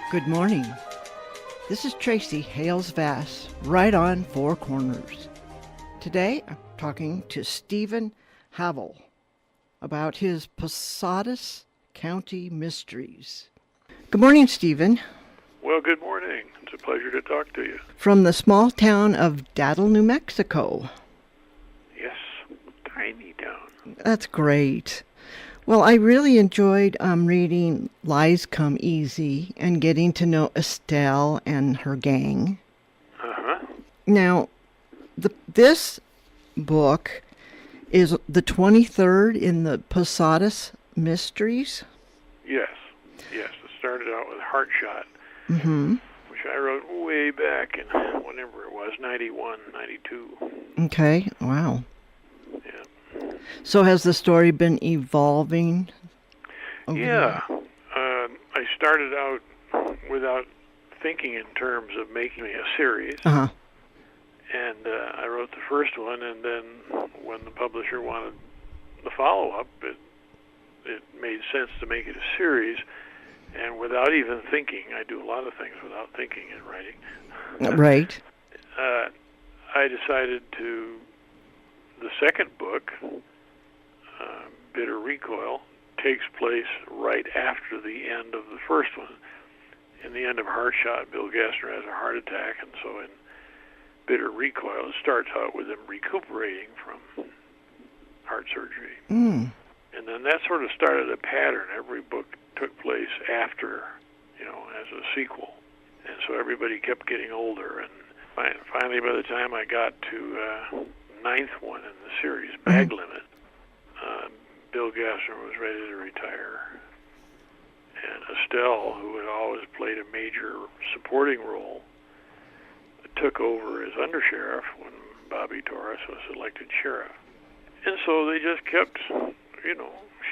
Good morning. This is Tracy Hales Vass, right on Four Corners. Today I'm talking to Stephen Havill about his Posadas County Mysteries. Good morning, Stephen. Well, good morning. It's a pleasure to talk to you. From the small town of Datil, New Mexico. Yes, tiny town. That's great. Well, I really enjoyed reading Lies Come Easy and getting to know Estelle and her gang. Uh-huh. Now, this book is the 23rd in the Posadas Mysteries. Yes. It started out with Heartshot, Mm-hmm. which I wrote way back in whenever it was, 91, 92. Okay, wow. Yeah. So has the story been evolving? Yeah. I started out without thinking in terms of making a series. Uh-huh. And I wrote the first one, and then when the publisher wanted the follow-up, it made sense to make it a series. And without even thinking, I do a lot of things without thinking in writing. Right. I decided the second book, Bitter Recoil, takes place right after the end of the first one. In the end of Heartshot, Bill Gessner has a heart attack, and so in Bitter Recoil, it starts out with him recuperating from heart surgery. Mm. And then that sort of started a pattern. Every book took place after, as a sequel. And so everybody kept getting older. And finally, by the time I got to ninth one in the series, Bag Limit, Bill Gessner was ready to retire. And Estelle, who had always played a major supporting role, took over as undersheriff when Bobby Torres was elected sheriff. And so they just kept,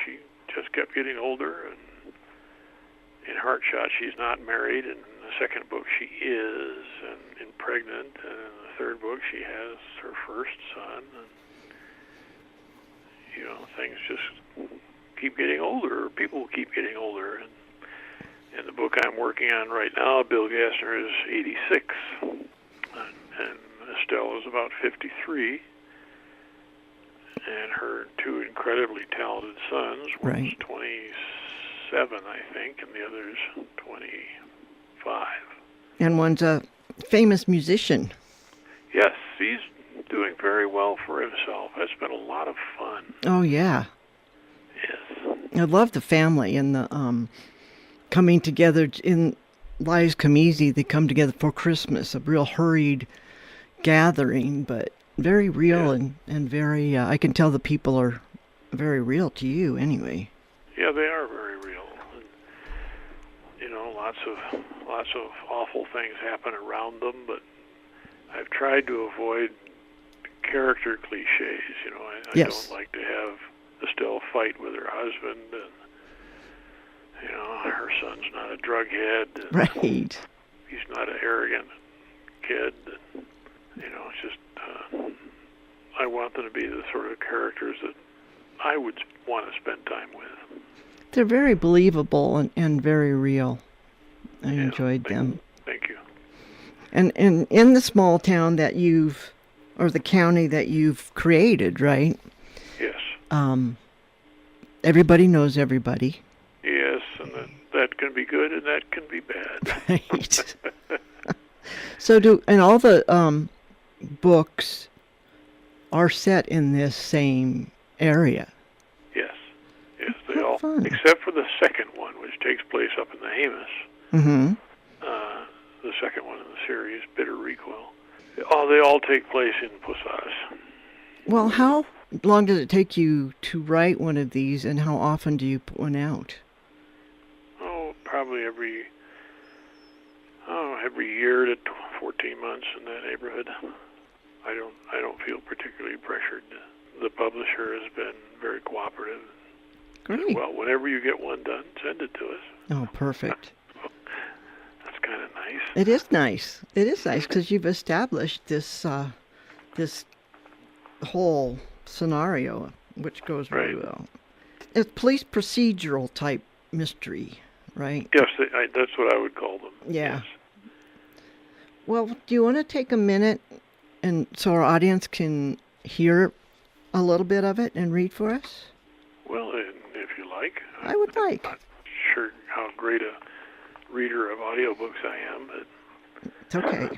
she just kept getting older. And in Heartshot, she's not married. And in the second book, she is, and pregnant. And in the third book, she has her first son. And, things just keep getting older. People keep getting older. And in the book I'm working on right now, Bill Gessner is 86. And Estelle is about 53. And her two incredibly talented sons, one's 27, I think, and the other's 25. And one's a famous musician. Yes, he's doing very well for himself. That's been a lot of fun. Oh, yeah. Yes. I love the family and the coming together in Lies Come Easy. They come together for Christmas, a real hurried gathering, but very real and very, I can tell the people are very real to you anyway. Yeah, they are very real. And, lots of awful things happen around them, but I've tried to avoid character cliches. I Yes. don't like to have Estelle fight with her husband, and, her son's not a drug head. Right. He's not an arrogant kid. And, it's just, I want them to be the sort of characters that I would want to spend time with. They're very believable and very real. I enjoyed them. Thank you. And in the small town that or the county that you've created, right? Yes. Everybody knows everybody. Yes, and that can be good and that can be bad. Right. And all the books are set in this same area. Yes, they How all, fun. except for the second one, which takes place up in the Amos. Mm-hmm. The second one in the series, Bitter Recoil. They all take place in Posadas. Well, how long does it take you to write one of these, and how often do you put one out? Probably every year to 14 months in that neighborhood. I don't feel particularly pressured. The publisher has been very cooperative. Great. Well, whenever you get one done, send it to us. Oh, perfect. That's kind of nice. It is nice. It is nice because you've established this whole scenario, which goes very well. It's police procedural type mystery, right? Yes, that's what I would call them. Yeah. Yes. Well, do you want to take a minute and so our audience can hear a little bit of it and read for us? Well, if you like. I would I'm like. not sure how great a reader of audiobooks I am, but It's okay.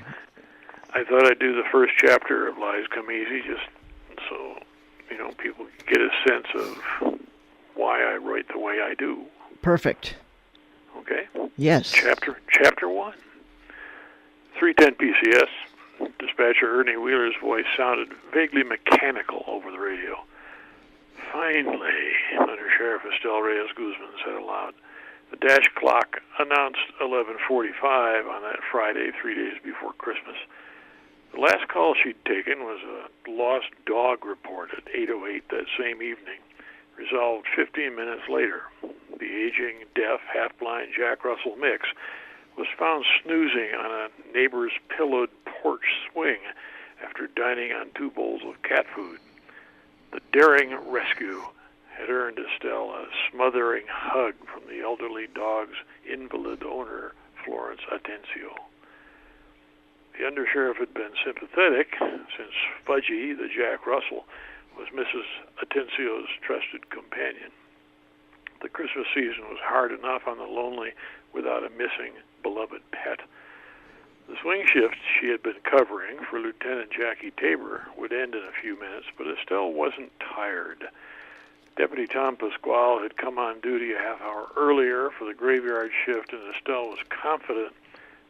I thought I'd do the first chapter of Lies Come Easy just so, people can get a sense of why I write the way I do. Perfect. Okay? Yes. Chapter 1. 310 PCS. Dispatcher Ernie Wheeler's voice sounded vaguely mechanical over the radio. Finally, Under Sheriff Estelle Reyes Guzman said aloud. The dash clock announced 11:45 on that Friday, 3 days before Christmas. The last call she'd taken was a lost dog report at 8:08 that same evening, resolved 15 minutes later. The aging, deaf, half-blind Jack Russell mix was found snoozing on a neighbor's pillowed porch swing after dining on 2 bowls of cat food. The daring rescue had earned Estelle a smothering hug from the elderly dog's invalid owner, Florence Atencio. The undersheriff had been sympathetic since Fudgy, the Jack Russell, was Mrs. Atencio's trusted companion. The Christmas season was hard enough on the lonely without a missing beloved pet. The swing shift she had been covering for Lieutenant Jackie Tabor would end in a few minutes, but Estelle wasn't tired. Deputy Tom Pasquale had come on duty a half hour earlier for the graveyard shift, and Estelle was confident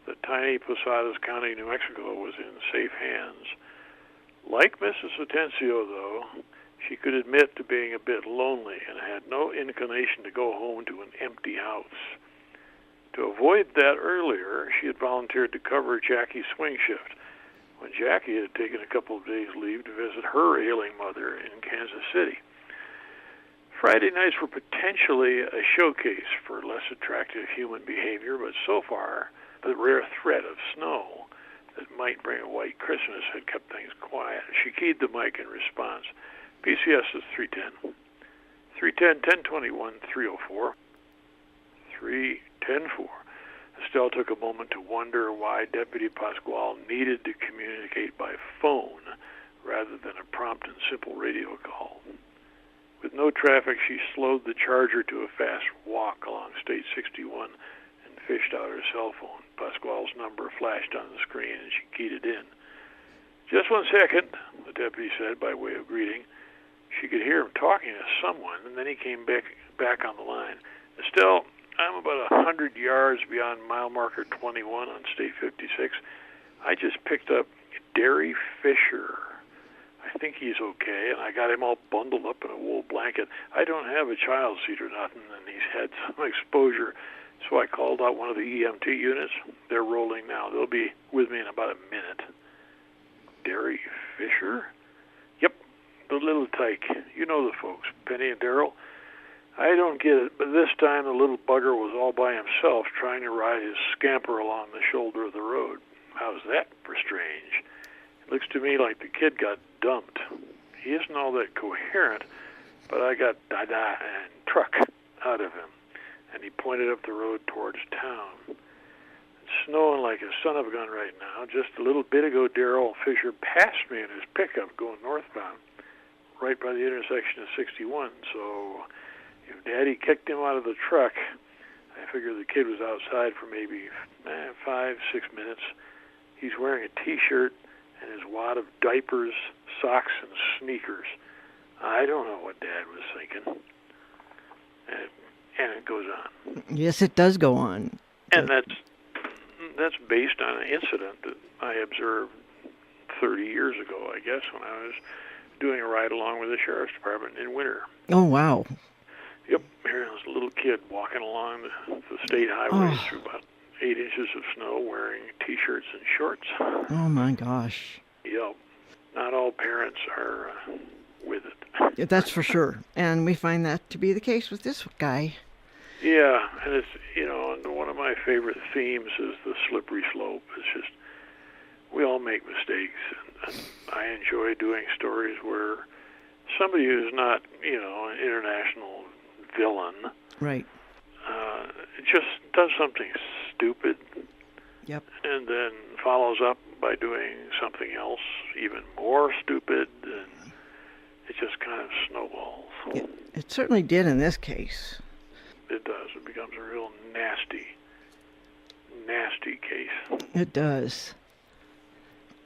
that tiny Posadas County, New Mexico, was in safe hands. Like Mrs. Atencio, though, she could admit to being a bit lonely and had no inclination to go home to an empty house. To avoid that earlier, she had volunteered to cover Jackie's swing shift when Jackie had taken a couple of days' leave to visit her ailing mother in Kansas City. Friday nights were potentially a showcase for less attractive human behavior, but so far, the rare threat of snow that might bring a white Christmas had kept things quiet. She keyed the mic in response. PCS is 310. 310, 1021, 304. 310-4. Estelle took a moment to wonder why Deputy Pasquale needed to communicate by phone rather than a prompt and simple radio call. With no traffic, she slowed the Charger to a fast walk along State 61 and fished out her cell phone. Pasquale's number flashed on the screen, and she keyed it in. "Just 1 second," the deputy said by way of greeting. She could hear him talking to someone, and then he came back on the line. "Estelle, I'm about 100 yards beyond mile marker 21 on State 56. I just picked up Derry Fisher. I think he's okay, and I got him all bundled up in a wool blanket. I don't have a child seat or nothing, and he's had some exposure, so I called out one of the EMT units. They're rolling now. They'll be with me in about a minute." Derry Fisher? "Yep, the little tyke. You know the folks, Penny and Darrell. I don't get it, but this time the little bugger was all by himself trying to ride his scamper along the shoulder of the road. How's that for strange? It looks to me like the kid got dumped. He isn't all that coherent, but I got da-da and truck out of him." And he pointed up the road towards town. "It's snowing like a son of a gun right now. Just a little bit ago, Darrell Fisher passed me in his pickup going northbound, right by the intersection of 61. So if Daddy kicked him out of the truck, I figure the kid was outside for maybe 5-6 minutes. He's wearing a T-shirt and his wad of diapers, socks, and sneakers. I don't know what Dad was thinking." And it goes on. Yes, it does go on. And that's based on an incident that I observed 30 years ago, I guess, when I was doing a ride along with the sheriff's department in winter. Oh, wow. Yep, here was a little kid walking along the state highways through about 8 inches of snow wearing T-shirts and shorts. Oh, my gosh. Yep. Not all parents are with it. That's for sure. And we find that to be the case with this guy. Yeah, and it's, and one of my favorite themes is the slippery slope. It's just, we all make mistakes, and I enjoy doing stories where somebody who's not, an international villain, Right. just does something stupid Yep. and then follows up by doing something else even more stupid, and it just kind of snowballs. It certainly did in this case. It does. It becomes a real nasty case. It does.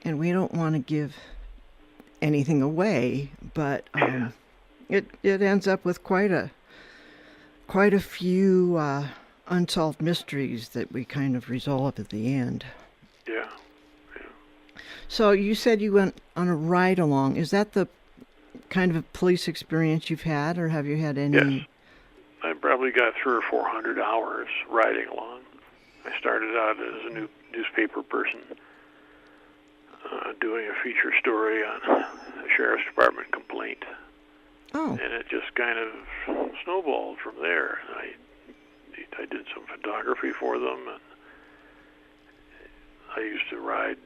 And we don't want to give anything away, but it ends up with quite a few unsolved mysteries that we kind of resolve at the end. Yeah. So you said you went on a ride along. Is that the kind of police experience you've had, or have you had any? Yes. I probably got 300 or 400 hours riding along. I started out as a newspaper person, doing a feature story on a sheriff's department complaint. Oh. And it just kind of snowballed from there. I did some photography for them, and I used to ride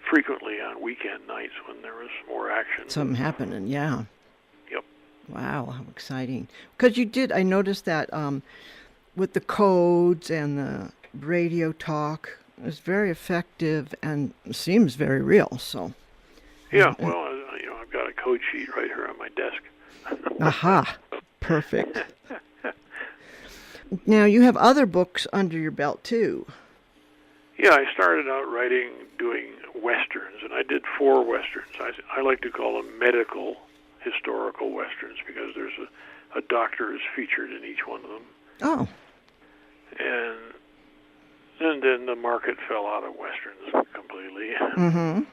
frequently on weekend nights when there was more action. Something happening, yeah. Yep. Wow, how exciting. Because I noticed that with the codes and the radio talk, it was very effective and seems very real, so. Yeah, well, I've got a code sheet right here on my desk. Aha, perfect. Now, you have other books under your belt, too. Yeah, I started out doing Westerns, and I did 4 Westerns. I like to call them medical historical Westerns because there's a doctor is featured in each one of them. Oh. And then the market fell out of Westerns completely. Mm-hmm.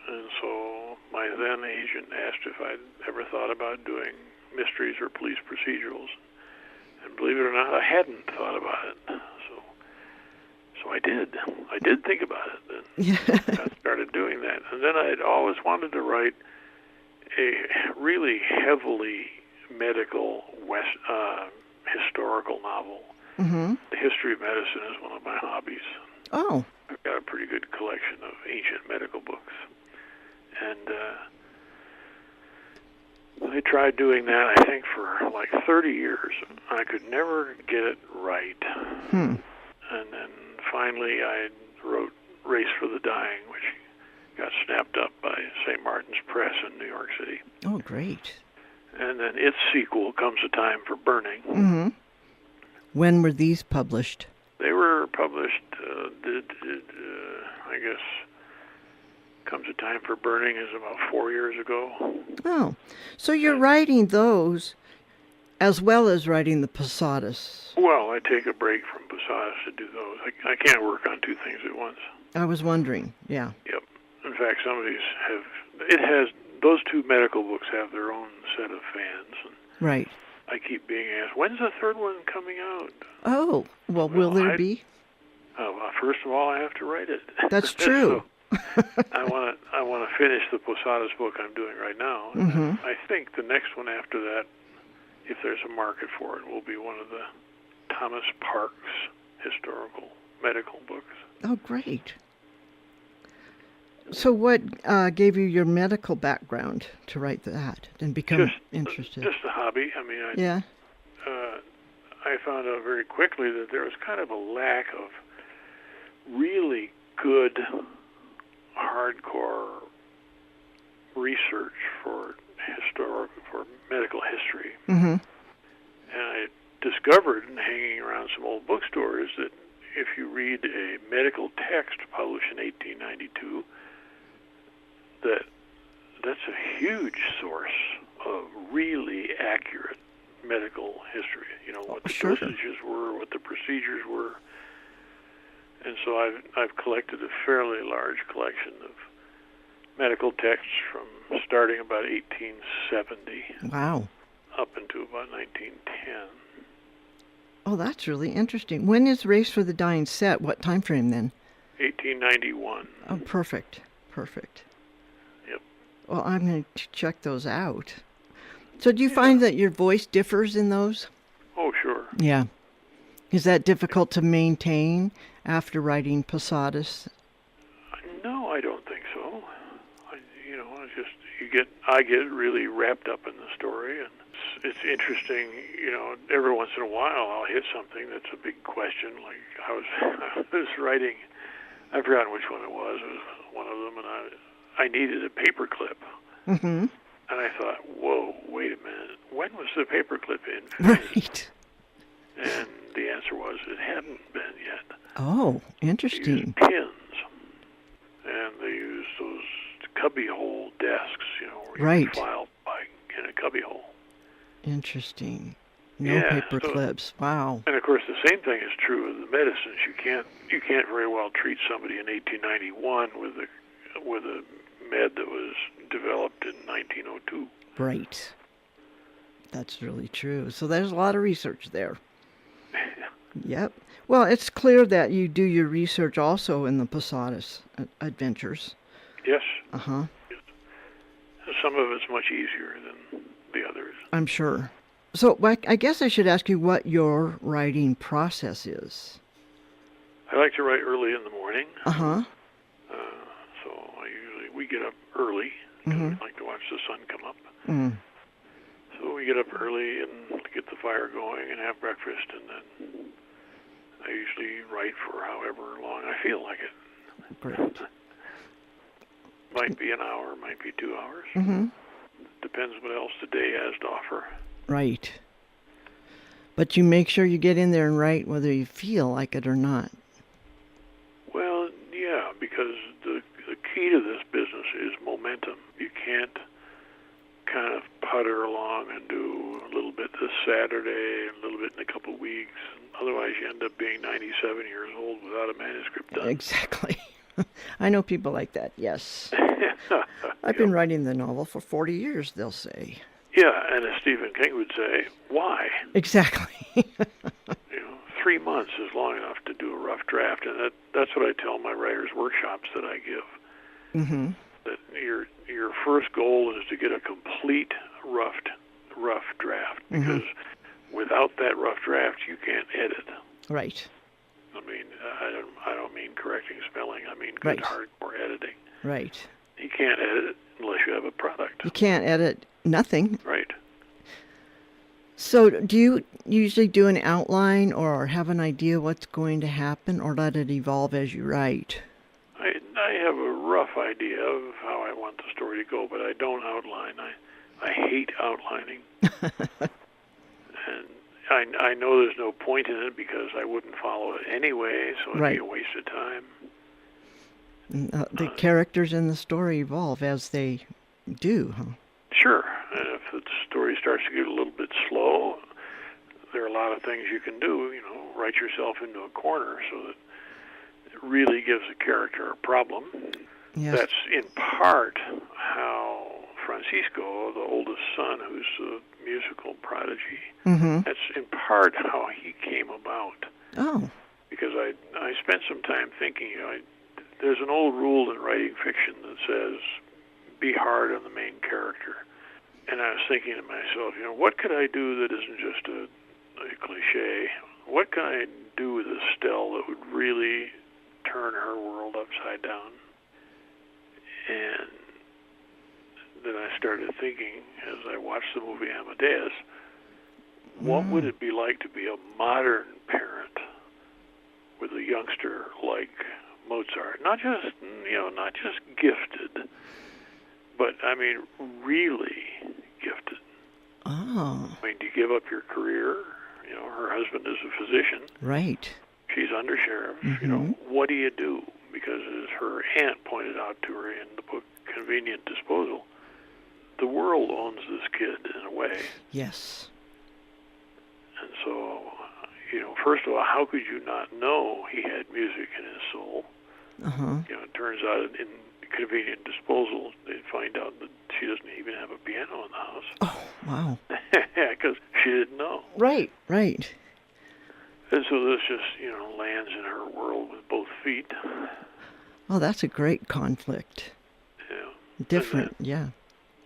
And so my then agent asked if I'd ever thought about doing mysteries or police procedurals. And believe it or not, I hadn't thought about it. So I did. I did think about it. And I started doing that. And then I'd always wanted to write a really heavily medical historical novel. Mm-hmm. The history of medicine is one of my hobbies. Oh. I've got a pretty good collection of ancient medical books. And I tried doing that, I think, for like 30 years. I could never get it right. And then finally I wrote Race for the Dying, which got snapped up by St. Martin's Press in New York City. Oh, great. And then its sequel, Comes a Time for Burning. Mm-hmm. When were these published? They were published, I guess, Comes a Time for Burning is about 4 years ago. Oh, so you're writing those as well as writing the Posadas. Well, I take a break from Posadas to do those. I can't work on 2 things at once. I was wondering, yeah. Yep. In fact, some of these those 2 medical books have their own set of fans. And right. I keep being asked, when's the 3rd one coming out? Oh, well will there be? First of all, I have to write it. That's true. So I want to finish the Posadas book I'm doing right now. Mm-hmm. I think the next one after that, if there's a market for it, will be one of the Thomas Parks historical medical books. Oh, great. So what gave you your medical background to write that and become interested? Just a hobby. I mean, I found out very quickly that there was kind of a lack of really good hardcore research for medical history. Mm-hmm. And I discovered, in hanging around some old bookstores, that if you read a medical text published in 1892, that's a huge source of really accurate medical history. You know, what the dosages were, what the procedures were. And so I've collected a fairly large collection of medical texts from starting about 1870. Wow. Up into about 1910. Oh, that's really interesting. When is Race for the Dying set? What time frame then? 1891. Oh, perfect. Yep. Well, I'm going to check those out. So do you find that your voice differs in those? Oh, sure. Yeah. Is that difficult to maintain after writing Posadas? No, I don't think so. I get really wrapped up in the story, and it's interesting, every once in a while I'll hit something that's a big question. Like I was writing, I've forgotten which one it was. It was one of them, and I needed a paper clip. Mm-hmm. And I thought, whoa, wait a minute. When was the paperclip invented? Right. And the answer was it hadn't been yet. Oh, They interesting. used pins, and they used those cubbyhole desks, where you Right. could file in a cubbyhole. Interesting. No Yeah, paper clips. Wow. And of course, the same thing is true of the medicines. You can't very well treat somebody in 1891 with a med that was developed in 1902. Right. That's really true. So there's a lot of research there. Yep. Well, it's clear that you do your research also in the Posadas adventures. Yes. Uh-huh. Some of it's much easier than the others. I'm sure. So I guess I should ask you what your writing process is. I like to write early in the morning. Uh-huh. So we get up early because we like to watch the sun come up. Mm. So we get up early and get the fire going and have breakfast, and then I usually write for however long I feel like it. Great. Might be an hour, might be 2 hours. Mm-hmm. Depends what else the day has to offer. Right. But you make sure you get in there and write whether you feel like it or not. Well, yeah, because the key to this business is momentum. You can't kind of putter along and do a little bit this Saturday, a little bit in a couple of weeks. Otherwise, you end up being 97 years old without a manuscript done. Exactly. I know people like that, yes. I've been writing the novel for 40 years, they'll say. Yeah, and as Stephen King would say, why? Exactly. 3 months is long enough to do a rough draft, and that's what I tell my writers' workshops that I give. Mm-hmm. That your first goal is to get a complete rough draft, because without that rough draft, you can't edit. Right. I mean, I don't mean correcting spelling. I mean good hardcore editing. Right. You can't edit unless you have a product. You can't edit nothing. Right. So do you usually do an outline or have an idea what's going to happen, or let it evolve as you write? I have a rough idea of how I want the story to go, but I don't outline. I hate outlining. And I know there's no point in it because I wouldn't follow it anyway, so it'd be a waste of time. The characters in the story evolve as they do, huh? Sure. And if the story starts to get a little bit slow, there are a lot of things you can do. Write yourself into a corner so that it really gives a character a problem. Yes. That's in part how Francisco, the oldest son, who's a musical prodigy, that's in part how he came about. Oh. Because I spent some time thinking, there's an old rule in writing fiction that says, be hard on the main character. And I was thinking to myself, what could I do that isn't just a cliche? What can I do with Estelle that would really turn her world upside down? And then I started thinking, as I watched the movie Amadeus, what would it be like to be a modern parent with a youngster like Mozart? Not just gifted, but I mean really gifted. Oh. I mean, do you give up your career? Her husband is a physician. Right. She's undersheriff. What do you do? Because as her aunt pointed out to her in the book Convenient Disposal, the world owns this kid in a way. Yes. And so, first of all, how could you not know he had music in his soul? It turns out in Convenient Disposal, they find out that she doesn't even have a piano in the house. Oh, wow. Yeah, because she didn't know. Right. And so this just, lands in her world with both feet. Oh, that's a great conflict. Yeah. Different, Yeah,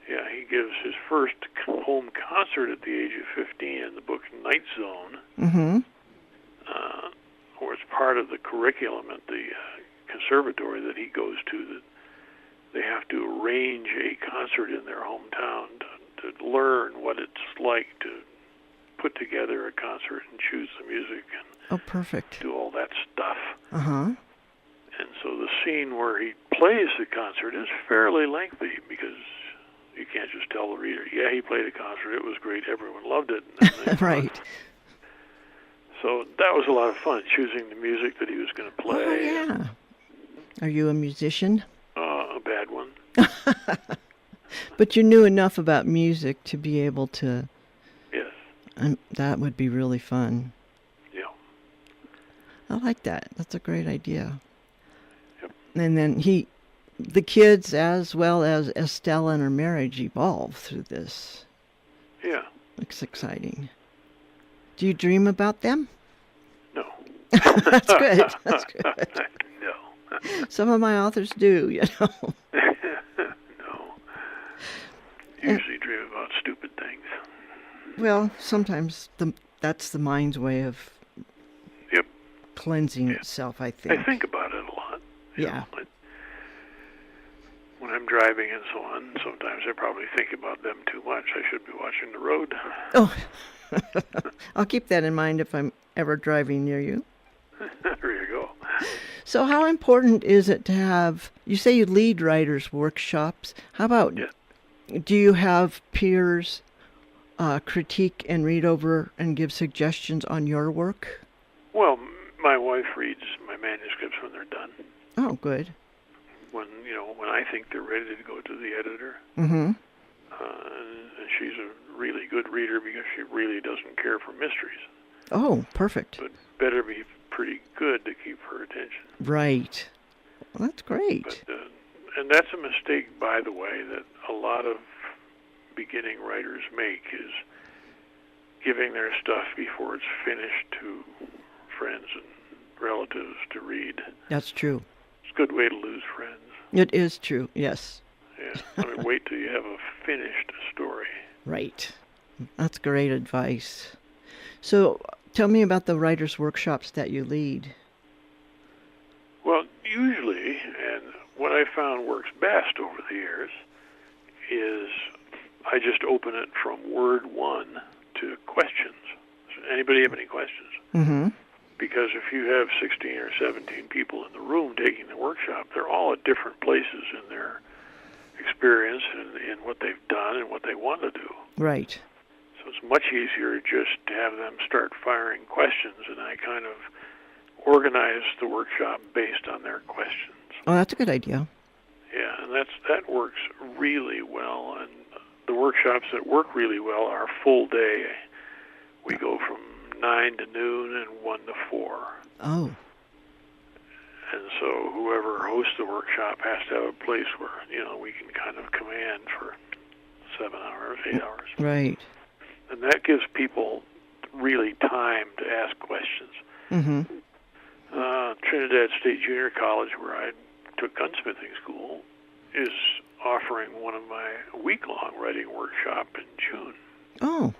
he gives his first home concert at the age of 15 in the book Night Zone, where it's part of the curriculum at the conservatory that he goes to, that they have to arrange a concert in their hometown to learn what it's like to put together a concert and choose the music and Oh, perfect. do all that stuff. Uh-huh. And so the scene where he plays the concert is fairly lengthy because you can't just tell the reader, yeah, he played a concert, it was great, everyone loved it. And then Right. So that was a lot of fun, choosing the music that he was going to play. Oh, yeah. Are you a musician? A bad one. But you knew enough about music to be able to... Yes. That would be really fun. Yeah. I like that. That's a great idea. Yep. And then the kids as well as Estelle and her marriage evolve through this. Yeah. It's exciting. Do you dream about them? No. That's good. That's good. No. Some of my authors do, you know. No. Usually dream about stupid things. Well, sometimes that's the mind's way of Yep. cleansing itself, I think. I think about it a lot. Yeah. When I'm driving and so on, sometimes I probably think about them too much. I should be watching the road. Oh, I'll keep that in mind if I'm ever driving near you. There you go. So how important is it to have, you say you lead writers' workshops. How about, do you have peers critique and read over and give suggestions on your work? Well, my wife reads my manuscripts when they're done. Oh, good. When I think they're ready to go to the editor. Mm-hmm. And she's a really good reader because she really doesn't care for mysteries. Oh, perfect. But better be pretty good to keep her attention. Right. Well, that's great. But, and that's a mistake, by the way, that a lot of beginning writers make, is giving their stuff before it's finished to friends and relatives to read. That's true. It's a good way to lose friends. It is true, yes. Yeah. I mean, wait till you have a finished story. Right. That's great advice. So tell me about the writers' workshops that you lead. Well, usually, and what I found works best over the years, is I just open it from word one to questions. Anybody have any questions? Mm-hmm. Because if you have 16 or 17 people in the room taking the workshop, they're all at different places in their experience and in what they've done and what they want to do. Right. So it's much easier just to have them start firing questions, and I kind of organize the workshop based on their questions. Oh, that's a good idea. Yeah, and that works really well. And the workshops that work really well are full day. We go from 9 to noon and 1 to 4. Oh. And so whoever hosts the workshop has to have a place where, we can kind of command for 7 hours, 8 hours. Right. And that gives people really time to ask questions. Mm-hmm. Trinidad State Junior College, where I took gunsmithing school, is offering one of my week-long writing workshop in June. Oh.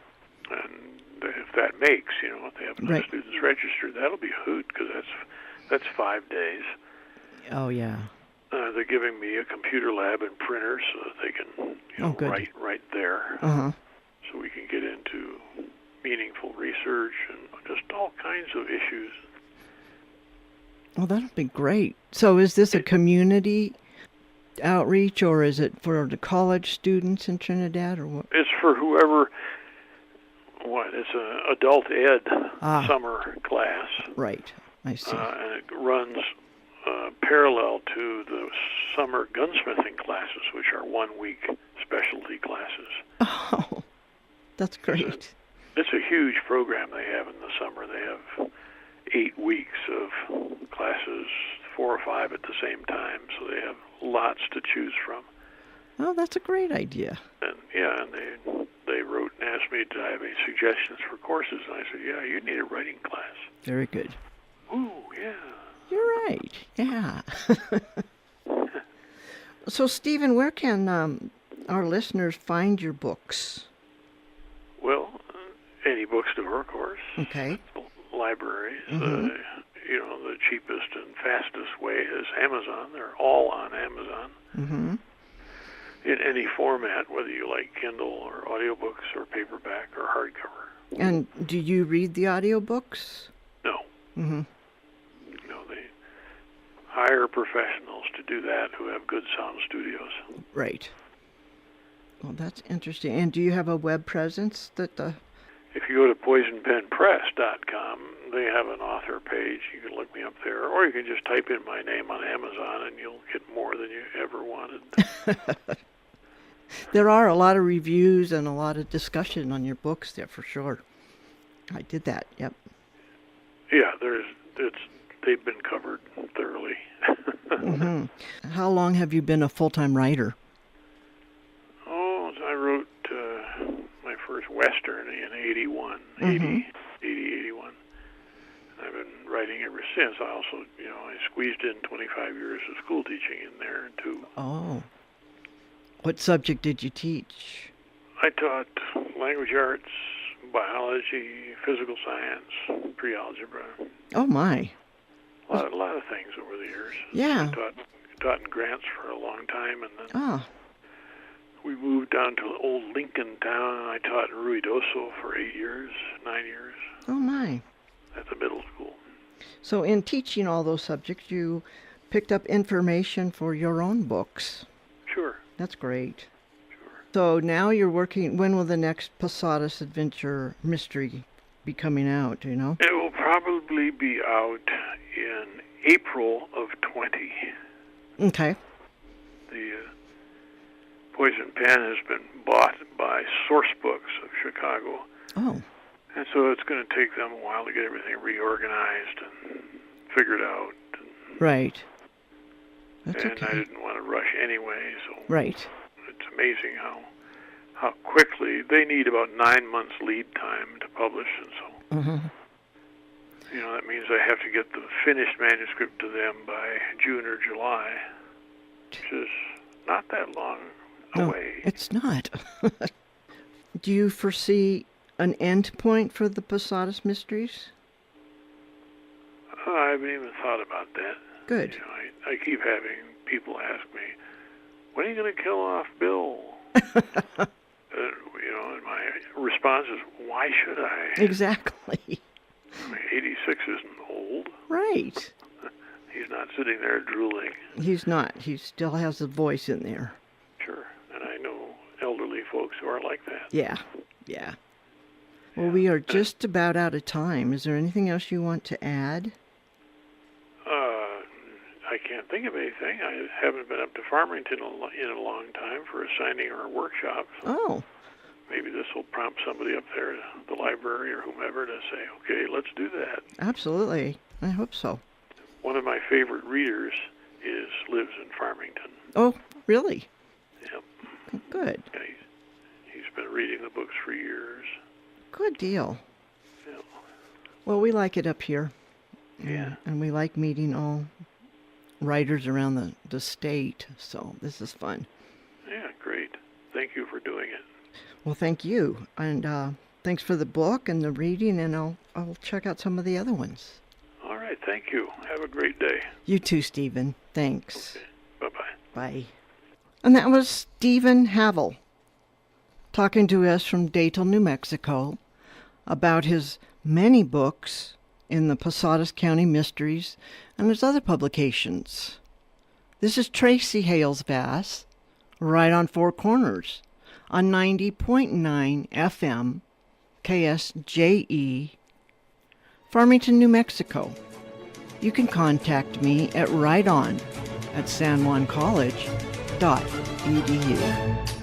And if that makes, if they have enough students registered, that'll be a hoot, because that's 5 days. Oh, yeah. They're giving me a computer lab and printer so that they can write right there. Uh-huh. So we can get into meaningful research and just all kinds of issues. Well, that'll be great. So is this a community outreach, or is it for the college students in Trinidad, or what? It's for whoever. It's an adult ed summer class. Right, I see. And it runs parallel to the summer gunsmithing classes, which are 1 week specialty classes. Oh, that's great. It's a huge program they have in the summer. They have 8 weeks of classes, 4 or 5 at the same time, so they have lots to choose from. Oh, that's a great idea. And they wrote and asked me, did I have any suggestions for courses? And I said, yeah, you need a writing class. Very good. Ooh, yeah. You're right. Yeah. So, Stephen, where can our listeners find your books? Well, any bookstore, of course. Okay. Libraries. Mm-hmm. The cheapest and fastest way is Amazon. They're all on Amazon. Mm-hmm. in any format, whether you like Kindle or audiobooks or paperback or hardcover. And do you read the audiobooks? No. Mm-hmm. No, they hire professionals to do that who have good sound studios. Right. Well, that's interesting. And do you have a web presence that If you go to poisonpenpress.com, they have an author page. You can look me up there, or you can just type in my name on Amazon and you'll get more than you ever wanted. There are a lot of reviews and a lot of discussion on your books there for sure. I did that, yep. Yeah, they've been covered thoroughly. Mm-hmm. How long have you been a full-time writer? Oh, I wrote my first Western in 81, Mm-hmm. 81. I've been writing ever since. I also, I squeezed in 25 years of school teaching in there, too. Oh. What subject did you teach? I taught language arts, biology, physical science, pre-algebra. Oh, my. A lot of things over the years. Yeah. I taught in Grants for a long time, and then Ah. we moved down to old Lincoln town, and I taught in Ruidoso for 9 years, Oh, my. at the middle school. So in teaching all those subjects, you picked up information for your own books. Sure. That's great. Sure. So now you're working, when will the next Posadas adventure mystery be coming out, do you know? It will probably be out in April of 20. Okay. The Poison Pen has been bought by Source Books of Chicago. Oh. And so it's going to take them a while to get everything reorganized and figured out. Right. That's And okay. I didn't want to rush anyway, so Right. it's amazing how quickly they need about 9 months lead time to publish, and so Mm-hmm. that means I have to get the finished manuscript to them by June or July, which is not that long No, away. it's not. Do you foresee an end point for the Posadas mysteries? I haven't even thought about that. Good. I keep having people ask me, when are you going to kill off Bill? And my response is, why should I? Exactly. 86 isn't old. Right. He's not sitting there drooling. He's not. He still has a voice in there. Sure. And I know elderly folks who are like that. Yeah. Yeah. Well, we are just about out of time. Is there anything else you want to add? I can't think of anything. I haven't been up to Farmington in a long time for a signing or a workshop. So Oh. maybe this will prompt somebody up there, the library or whomever, to say, okay, let's do that. Absolutely. I hope so. One of my favorite readers lives in Farmington. Oh, really? Yep. Good. And he's been reading the books for years. Good deal. Yep. Well, we like it up here. Yeah. And we like meeting all writers around the state. So this is fun. Yeah, great. Thank you for doing it. Well, thank you. And thanks for the book and the reading. And I'll check out some of the other ones. All right. Thank you. Have a great day. You too, Stephen. Thanks. Okay. Bye-bye. Bye. And that was Stephen Havill talking to us from Datil, New Mexico, about his many books in the Posadas County Mysteries and his other publications. This is Tracy Hales-Vass, right on Four Corners, on 90.9 FM, KSJE, Farmington, New Mexico. You can contact me at righton@sanjuancollege.edu.